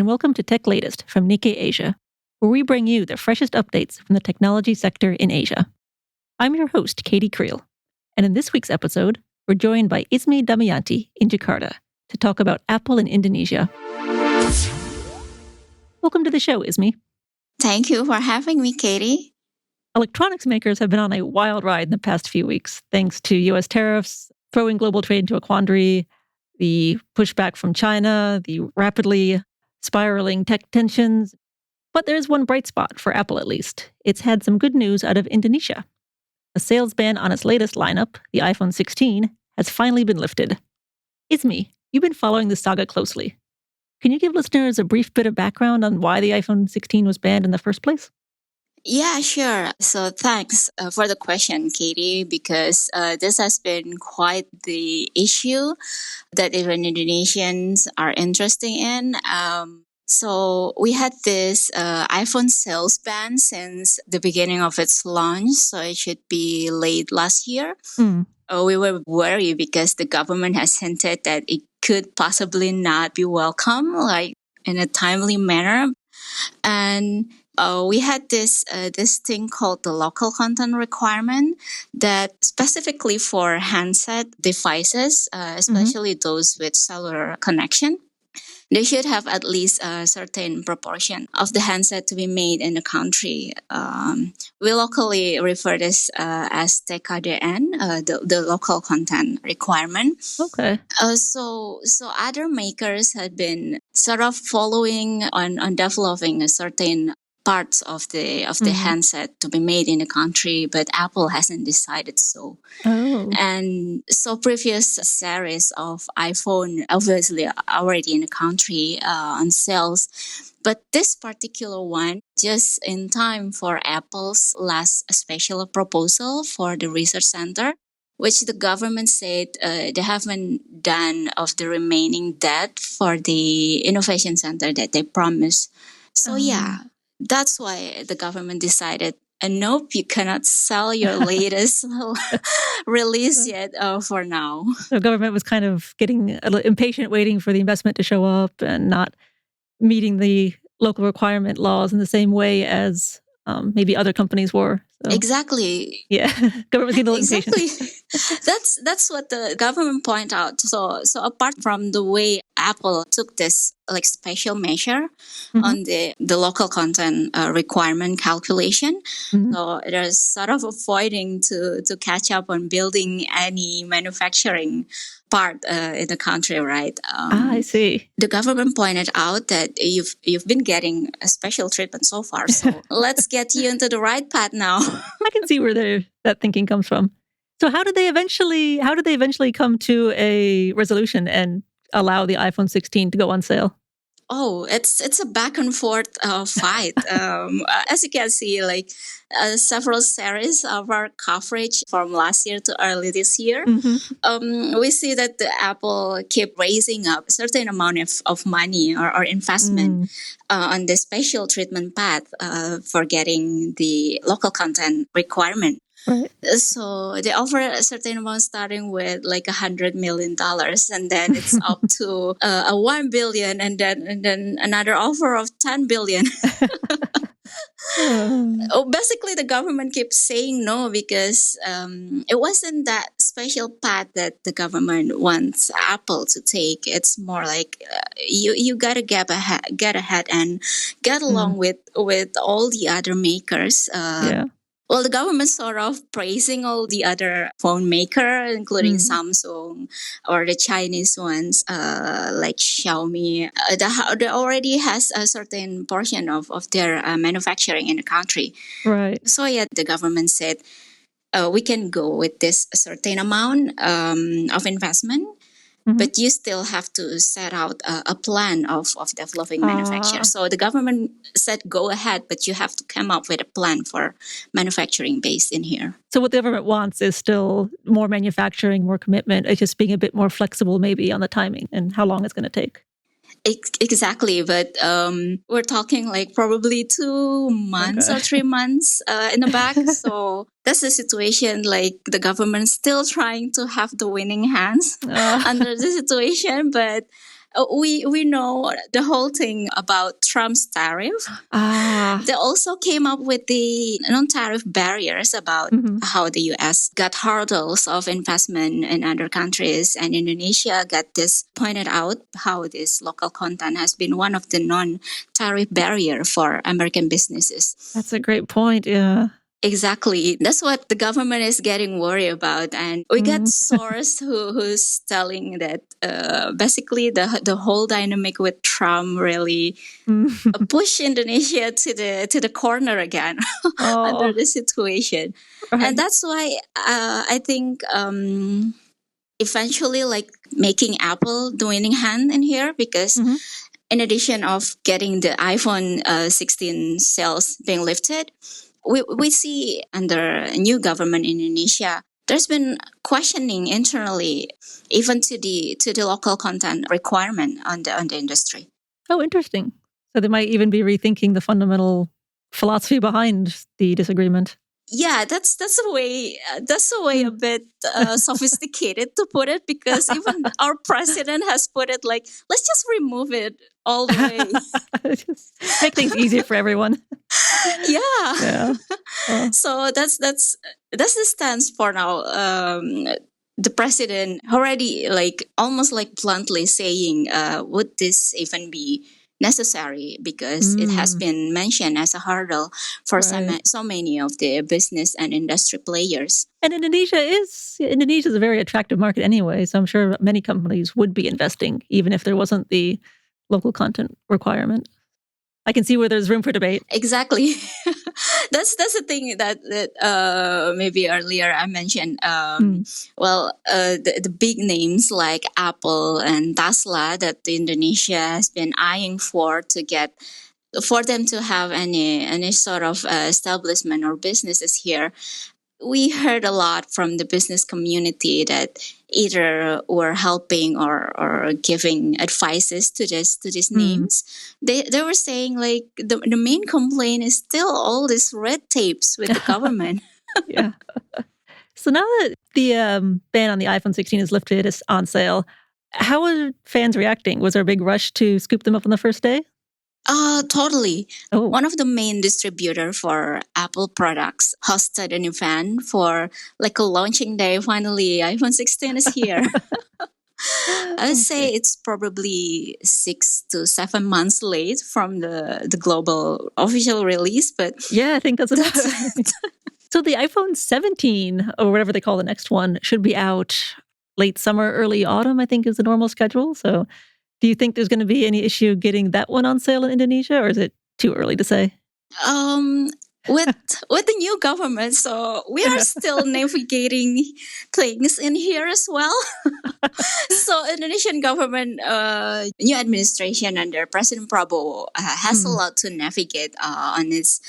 and welcome to Tech Latest from Nikkei Asia, where we bring you the freshest updates from the technology sector in Asia. I'm your host, Katie Creel, and in this week's episode, we're joined by Ismi Damayanti in Jakarta to talk about Apple in Indonesia. Welcome to the show, Ismi. Thank you for having me, Katie. Electronics makers have been on a wild ride in the past few weeks, thanks to U.S. tariffs, throwing global trade into a quandary, the pushback from China, the rapidly spiraling tech tensions. But there's one bright spot for Apple, at least. It's had some good news out of Indonesia. A sales ban on its latest lineup, the iPhone 16, has finally been lifted. Ismi, you've been following this saga closely. Can you give listeners a brief bit of background on why the iPhone 16 was banned in the first place? Yeah, sure. So thanks for the question, Katie, because this has been quite the issue that even Indonesians are interested in. So we had this iPhone sales ban since the beginning of its launch, so it should be late last year. We were worried because the government has hinted that it could possibly not be welcome, like in a timely manner. And we had this thing called the local content requirement that specifically for handset devices, especially those with cellular connection, they should have at least a certain proportion of the handset to be made in the country. We locally refer this as TKDN, the local content requirement. Okay. So other makers had been sort of following on developing a certain parts of the handset to be made in the country, but Apple hasn't decided so. And so previous series of iPhone obviously already in the country on sales, but this particular one just in time for Apple's last special proposal for the research center, which the government said they haven't done of the remaining debt for the innovation center that they promised. So that's why the government decided, nope, you cannot sell your latest release yet for now. The government was kind of getting a little impatient, waiting for the investment to show up and not meeting the local requirement laws in the same way as maybe other companies were. So, exactly. Yeah, government was getting a little impatient. That's what the government point out. So apart from the way Apple took this like special measure on the local content requirement calculation, so they're sort of avoiding to catch up on building any manufacturing part in the country, right? I see. The government pointed out that you've been getting a special treatment so far, so let's get you into the right path now. I can see where that thinking comes from. So how did they eventually come to a resolution and allow the iPhone 16 to go on sale? Oh, it's a back and forth fight. As you can see, like several series of our coverage from last year to early this year, we see that the Apple keep raising up a certain amount of money or investment on the special treatment path for getting the local content requirement. Right. So they offer a certain amount starting with like $100 million, and then it's up to a $1 billion, and then another offer of $10 billion. Basically, the government keeps saying no because it wasn't that special path that the government wants Apple to take. It's more like you gotta get ahead and get along with all the other makers. Well, the government sort of praising all the other phone maker, including Samsung or the Chinese ones like Xiaomi. They already has a certain portion of their manufacturing in the country. Right. So the government said we can go with this certain amount of investment. But you still have to set out a plan of developing manufacture. So the government said, go ahead, but you have to come up with a plan for manufacturing based in here. So what the government wants is still more manufacturing, more commitment. It's just being a bit more flexible maybe on the timing and how long it's going to take. Exactly, but we're talking like probably 2 months or 3 months in the back. So that's the situation. Like the government's still trying to have the winning hands under the situation, but we know the whole thing about Trump's tariff. Ah. They also came up with the non-tariff barriers about how the U.S. got hurdles of investment in other countries, and Indonesia got this pointed out how this local content has been one of the non-tariff barrier for American businesses. That's a great point. Yeah. Exactly. That's what the government is getting worried about. And we got source who's telling that basically the whole dynamic with Trump really push Indonesia to the corner again under the situation. Right. And that's why I think eventually like making Apple the winning hand in here, because in addition of getting the iPhone 16 sales being lifted, we see under a new government in Indonesia, there's been questioning internally, even to the local content requirement on the industry. Oh, interesting. So they might even be rethinking the fundamental philosophy behind the disagreement. Yeah, that's a way a bit sophisticated to put it, because even our president has put it like, let's just remove it all the way. Just make things easier for everyone. Yeah. So that's the stance for now. The president already like almost like bluntly saying, would this even be necessary, because it has been mentioned as a hurdle for so many of the business and industry players. And Indonesia is a very attractive market anyway, so I'm sure many companies would be investing even if there wasn't the local content requirement. I can see where there's room for debate. Exactly. That's the thing that maybe earlier I mentioned. The big names like Apple and Tesla that Indonesia has been eyeing for them to have any sort of establishment or businesses here. We heard a lot from the business community that either were helping or giving advices to these names. They were saying like the main complaint is still all these red tapes with the government. Yeah. So now that the ban on the iPhone 16 is lifted, it's on sale, how are fans reacting? Was there a big rush to scoop them up on the first day? Totally. Oh. One of the main distributor for Apple products hosted an event for like a launching day. Finally, iPhone 16 is here. I would say it's probably 6 to 7 months late from the global official release, but yeah, I think that's right. So the iPhone 17, or whatever they call the next one, should be out late summer, early autumn, I think is the normal schedule. So do you think there's going to be any issue getting that one on sale in Indonesia, or is it too early to say? With the new government, so we are still navigating things in here as well. So Indonesian government, new administration under President Prabowo has a lot to navigate on his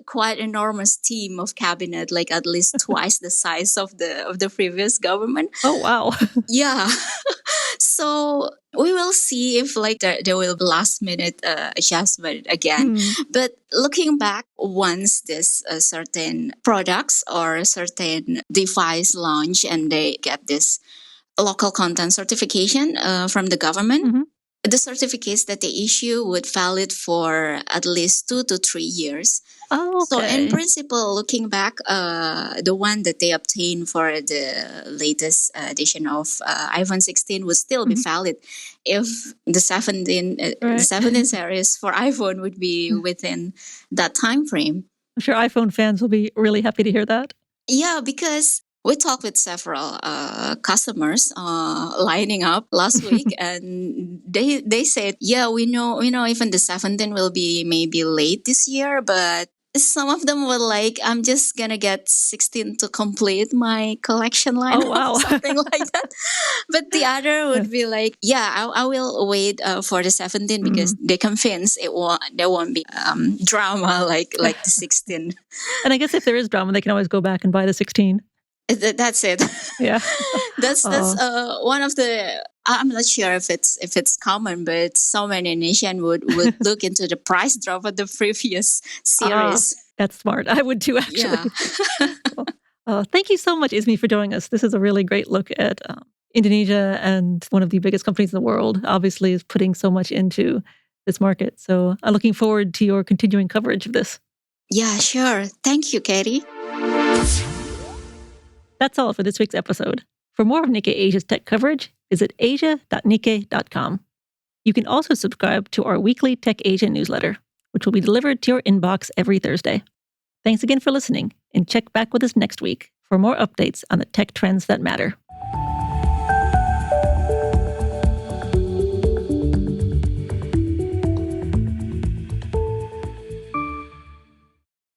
quite enormous team of cabinet, like at least twice the size of the previous government. Oh wow! Yeah. So we will see if like there will be last minute adjustment again. But looking back, once this certain products or certain device launch and they get this local content certification from the government, the certificates that they issue would valid for at least 2 to 3 years. Oh, okay. So in principle, looking back, the one that they obtained for the latest edition of iPhone 16 would still be valid if the 17 series for iPhone would be within that time frame. I'm sure iPhone fans will be really happy to hear that. Yeah, because we talked with several customers lining up last week, and they said, yeah, we know even the 17 will be maybe late this year, but some of them were like, I'm just gonna get 16 to complete my collection line. Oh wow, something like that. But the other would be like, yeah, I will wait for the 17 because they're convinced there won't be drama like the 16. And I guess if there is drama, they can always go back and buy the 16. That's it. Yeah, that's one of the. I'm not sure if it's common, but so many nations would look into the price drop of the previous series. That's smart. I would too, actually. Yeah. Thank you so much, Ismi, for joining us. This is a really great look at Indonesia and one of the biggest companies in the world obviously is putting so much into this market. So I'm looking forward to your continuing coverage of this. Yeah, sure. Thank you, Katey. That's all for this week's episode. For more of Nikkei Asia's tech coverage, visit asia.nikkei.com. You can also subscribe to our weekly Tech Asia newsletter, which will be delivered to your inbox every Thursday. Thanks again for listening, and check back with us next week for more updates on the tech trends that matter.